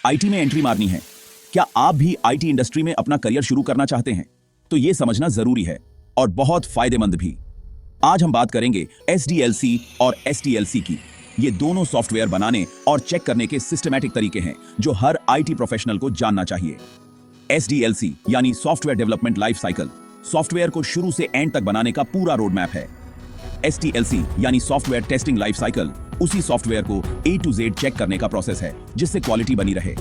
IT में entry मारनी है? क्या आप भी आईटी इंडस्ट्री में अपना करियर शुरू करना चाहते हैं? तो ये समझना जरूरी है और बहुत फायदेमंद भी। आज हम बात करेंगे SDLC और STLC की। ये दोनों सॉफ्टवेयर बनाने और चेक करने के सिस्टमैटिक तरीके हैं जो हर आईटी प्रोफेशनल को जानना चाहिए। SDLC यानी software development life cycle, software को शुरू से एंड तक बनाने का पूरा रोड मैप है। STLC यानी सॉफ्टवेयर टेस्टिंग लाइफ साइकिल, उसी सॉफ्टवेयर को A to Z चेक करने का प्रोसेस है जिससे क्वालिटी बनी रहे।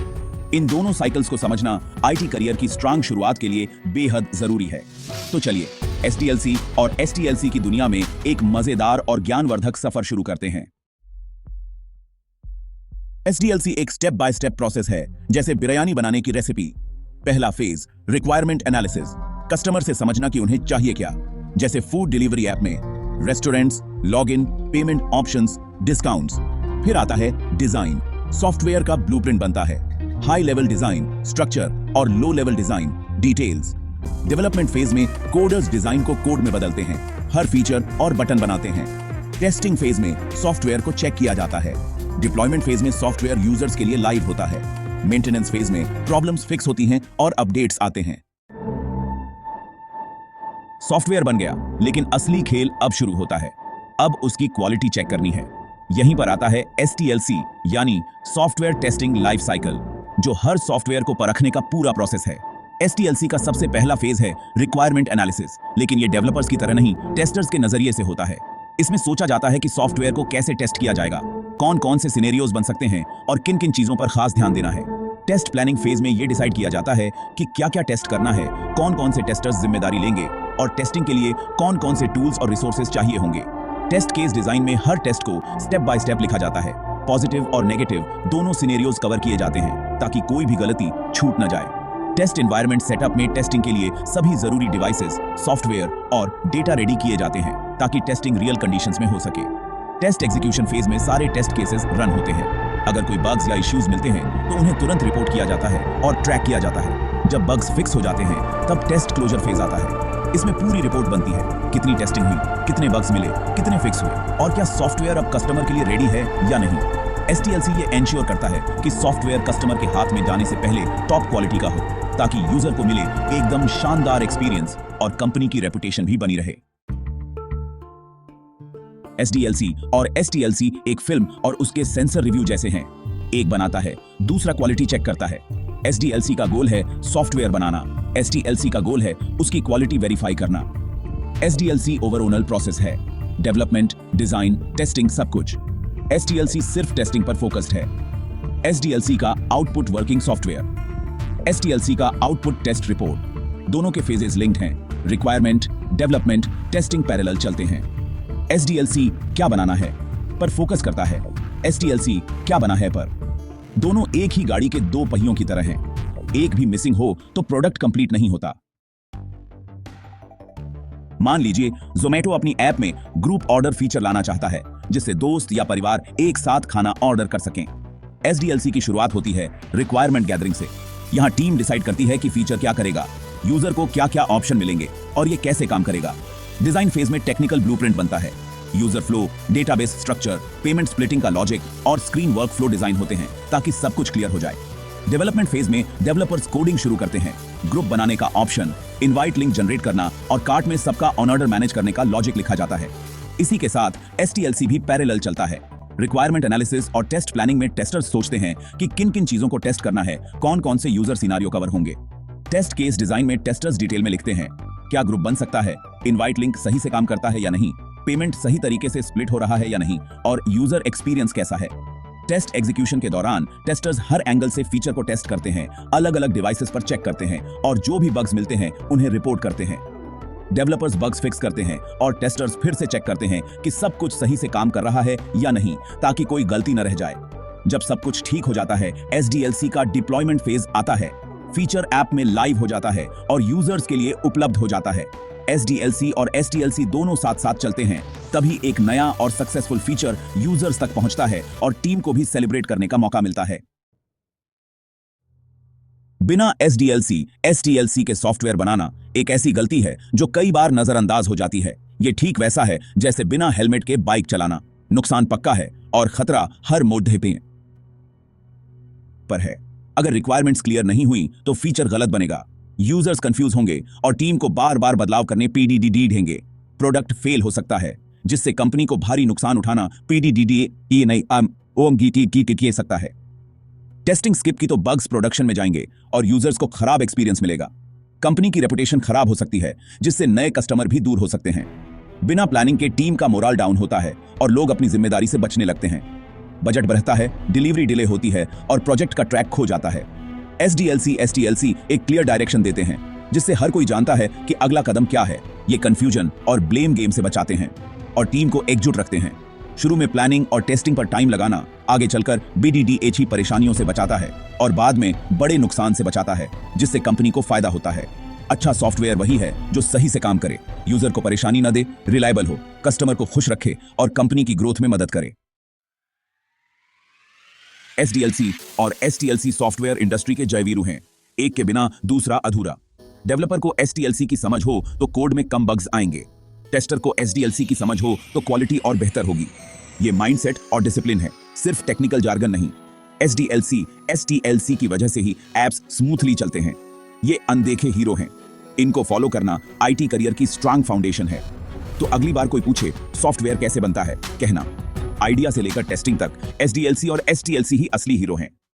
इन दोनों साइकिल्स को समझना आईटी करियर की स्ट्रांग शुरुआत के लिए बेहद जरूरी है। तो चलिए SDLC और STLC की दुनिया में एक मजेदार और ज्ञानवर्धक सफर शुरू करते हैं। SDLC एक स्टेप बाय स्टेप प्रोसेस है, जैसे बिरयानी बनाने की रेसिपी। पहला फेज रिक्वायरमेंट एनालिसिस, कस्टमर से समझना कि उन्हें चाहिए क्या, जैसे फूड डिलीवरी ऐप में restaurants, login, payment options, discounts. फिर आता है डिजाइन, सॉफ्टवेयर का ब्लूप्रिंट बनता है। हाई लेवल डिजाइन, स्ट्रक्चर और low level design, details. Development phase में कोडर्स डिजाइन को कोड में बदलते हैं, हर फीचर और बटन बनाते हैं। टेस्टिंग फेज में सॉफ्टवेयर को चेक किया जाता है। डिप्लॉयमेंट फेज में सॉफ्टवेयर यूजर्स के लिए लाइव होता है। मेंटेनेंस फेज में प्रॉब्लम्स फिक्स होती हैं और अपडेट्स आते हैं। सॉफ्टवेयर बन गया, लेकिन असली खेल अब शुरू होता है। अब उसकी क्वालिटी चेक करनी है। यहीं पर आता है STLC यानी सॉफ्टवेयर टेस्टिंग लाइफ साइकिल, जो हर सॉफ्टवेयर को परखने का पूरा प्रोसेस है। STLC का सबसे पहला फेज है रिक्वायरमेंट एनालिसिस, लेकिन ये डेवलपर्स की तरह नहीं, टेस्टर्स के नजरिए से होता है। इसमें सोचा जाता है कि सॉफ्टवेयर को कैसे टेस्ट किया जाएगा, कौन कौन से सिनेरियोज बन सकते हैं और किन किन चीजों पर खास ध्यान देना है। टेस्ट प्लानिंग फेज में यह डिसाइड किया जाता है कि क्या क्या टेस्ट करना है, कौन कौन से टेस्टर्स जिम्मेदारी लेंगे और टेस्टिंग के लिए कौन कौन से टूल्स और रिसोर्सेज चाहिए होंगे। टेस्ट केस डिजाइन में हर टेस्ट को स्टेप बाय स्टेप लिखा जाता है। पॉजिटिव और नेगेटिव दोनों सिनेरियोज कवर किए जाते हैं ताकि कोई भी गलती छूट न जाए। टेस्ट एनवायरनमेंट सेटअप में टेस्टिंग के लिए सभी जरूरी डिवाइसेस, सॉफ्टवेयर और डेटा रेडी किए जाते हैं ताकि टेस्टिंग रियल कंडीशंस में हो सके। टेस्ट एग्जीक्यूशन फेज में सारे टेस्ट केसेस रन होते हैं। अगर कोई बग्स या इश्यूज मिलते हैं तो उन्हें तुरंत रिपोर्ट किया जाता है और ट्रैक किया जाता है। जब बग्स फिक्स हो जाते हैं तब टेस्ट क्लोजर फेज आता है। इसमें पूरी रिपोर्ट बनती है, कितनी टेस्टिंग हुई, कितने बग्स मिले, कितने फिक्स हुए और क्या सॉफ्टवेयर अब कस्टमर के लिए रेडी है या नहीं। STLC ये एंश्योर करता है कि सॉफ्टवेयर कस्टमर के हाथ में जाने से पहले टॉप क्वालिटी का हो, ताकि यूजर को मिले एकदम शानदार एक्सपीरियंस और कंपनी की रेपुटेशन भी बनी रहे। SDLC और STLC एक फिल्म और उसके सेंसर रिव्यू जैसे हैं। एक बनाता है, दूसरा क्वालिटी चेक करता है। SDLC का गोल है सॉफ्टवेयर बनाना, STLC का गोल है उसकी क्वालिटी वेरीफाई करना। SDLC ओवरऑल प्रोसेस है, डेवलपमेंट, डिजाइन, टेस्टिंग, सब कुछ। STLC सिर्फ टेस्टिंग पर फोकस्ड है। SDLC का आउटपुट वर्किंग सॉफ्टवेयर, STLC का आउटपुट टेस्ट रिपोर्ट। दोनों के फेजेस लिंक्ड हैं। रिक्वायरमेंट, डेवलपमेंट, टेस्टिंग पैरेलल चलते हैं। SDLC क्या बनाना है पर फोकस करता है, STLC क्या बना है पर। दोनों एक ही गाड़ी के दो पहियों की तरह हैं। एक भी मिसिंग हो तो प्रोडक्ट कंप्लीट नहीं होता। मान लीजिए Zomato अपनी ऐप में ग्रुप ऑर्डर फीचर लाना चाहता है, जिससे दोस्त या परिवार एक साथ खाना ऑर्डर कर सकें। SDLC की शुरुआत होती है रिक्वायरमेंट गैदरिंग से। यहां टीम डिसाइड करती है कि फीचर क्या करेगा, यूजर को क्या क्या ऑप्शन मिलेंगे और ये कैसे काम करेगा। डिजाइन फेज में टेक्निकल ब्लूप्रिंट बनता है। User flow, database structure, payment splitting का लॉजिक और स्क्रीन वर्क फ्लो डिजाइन होते हैं ताकि सब कुछ क्लियर हो जाए। डेवलपमेंट फेज में डेवलपर्स कोडिंग शुरू करते हैं। ग्रुप बनाने का ऑप्शन, इनवाइट लिंक जनरेट करना और कार्ट में सबका ऑन ऑर्डर मैनेज करने का लॉजिक लिखा जाता है। इसी के साथ STLC भी पैरेलल चलता है। रिक्वायरमेंट एनालिसिस और टेस्ट प्लानिंग में टेस्टर्स सोचते हैं कि किन किन चीजों को टेस्ट करना है, कौन कौन से यूजर सिनारियो कवर होंगे। टेस्ट केस डिजाइन में टेस्टर्स डिटेल में लिखते हैं, क्या ग्रुप बन सकता है, इनवाइट लिंक सही से काम करता है या नहीं, पेमेंट सही तरीके से स्प्लिट हो रहा है या नहीं और यूजर एक्सपीरियंस कैसा है। टेस्ट एग्जीक्यूशन के दौरान टेस्टर्स हर एंगल से फीचर को टेस्ट करते हैं, अलग अलग डिवाइसेस पर चेक करते हैं और जो भी बग्स मिलते हैं उन्हें रिपोर्ट करते हैं। डेवलपर्स बग्स फिक्स करते हैं और टेस्टर्स फिर से चेक करते हैं कि सब कुछ सही से काम कर रहा है या नहीं, ताकि कोई गलती न रह जाए। जब सब कुछ ठीक हो जाता है, SDLC का डिप्लॉयमेंट फेज आता है। फीचर ऐप में लाइव हो जाता है और यूजर्स के लिए उपलब्ध हो जाता है। SDLC और STLC दोनों साथ साथ चलते हैं, तभी एक नया और सक्सेसफुल फीचर यूजर्स तक पहुंचता है और टीम को भी सेलिब्रेट करने का मौका मिलता है। बिना SDLC, STLC के सॉफ्टवेयर बनाना एक ऐसी गलती है जो कई बार नजरअंदाज हो जाती है। ये ठीक वैसा है जैसे बिना हेलमेट के बाइक चलाना। नुकसान पक्का है और खतरा हर मोड़ पर है। अगर रिक्वायरमेंट्स क्लियर नहीं हुई तो फीचर गलत बनेगा, यूजर्स कंफ्यूज होंगे और टीम को बार बार बदलाव करने पीडीडी ढेंगे। प्रोडक्ट फेल हो सकता है जिससे कंपनी को भारी नुकसान उठाना पीडीडी नहीं सकता है। टेस्टिंग स्किप की तो बग्स प्रोडक्शन में जाएंगे और यूजर्स को खराब एक्सपीरियंस मिलेगा। कंपनी की रेपुटेशन खराब हो सकती है जिससे नए कस्टमर भी दूर हो सकते हैं। बिना प्लानिंग के टीम का मोराल डाउन होता है और लोग अपनी जिम्मेदारी से बचने लगते हैं। बजट बढ़ता है, डिलीवरी डिले होती है और प्रोजेक्ट का ट्रैक खो जाता है। एसडीएलसी एक क्लियर डायरेक्शन देते हैं जिससे हर कोई जानता है कि अगला कदम क्या है। ये कंफ्यूजन और ब्लेम गेम से बचाते हैं और टीम को एकजुट रखते हैं। शुरू में प्लानिंग और टेस्टिंग पर टाइम लगाना आगे चलकर बीडीडीएच परेशानियों से बचाता है और बाद में बड़े नुकसान से बचाता है जिससे कंपनी को फायदा होता है। अच्छा सॉफ्टवेयर वही है जो सही से काम करे, यूजर को परेशानी न दे, रिलायबल हो, कस्टमर को खुश रखे और कंपनी की ग्रोथ में मदद करे। एसडीएलसी और एसटीएलसी सॉफ्टवेयर इंडस्ट्री के जयवीरू हैं। एक के बिना दूसरा अधूरा। डेवलपर को एसटीएलसी की समझ हो तो कोड में कम बग्स आएंगे। टेस्टर को एसडीएलसी की समझ हो तो क्वालिटी और बेहतर होगी। ये माइंडसेट और डिसिप्लिन है, सिर्फ टेक्निकल जार्गन नहीं। एसडीएलसी एसटीएलसी की वजह से ही एप्स स्मूथली चलते हैं। ये अनदेखे हीरो हैं। इनको फॉलो करना आईटी करियर की स्ट्रांग फाउंडेशन है। तो अगली बार कोई पूछे सॉफ्टवेयर कैसे बनता है, कहना आइडिया से लेकर टेस्टिंग तक एसडीएलसी और एसटीएलसी ही असली हीरो हैं।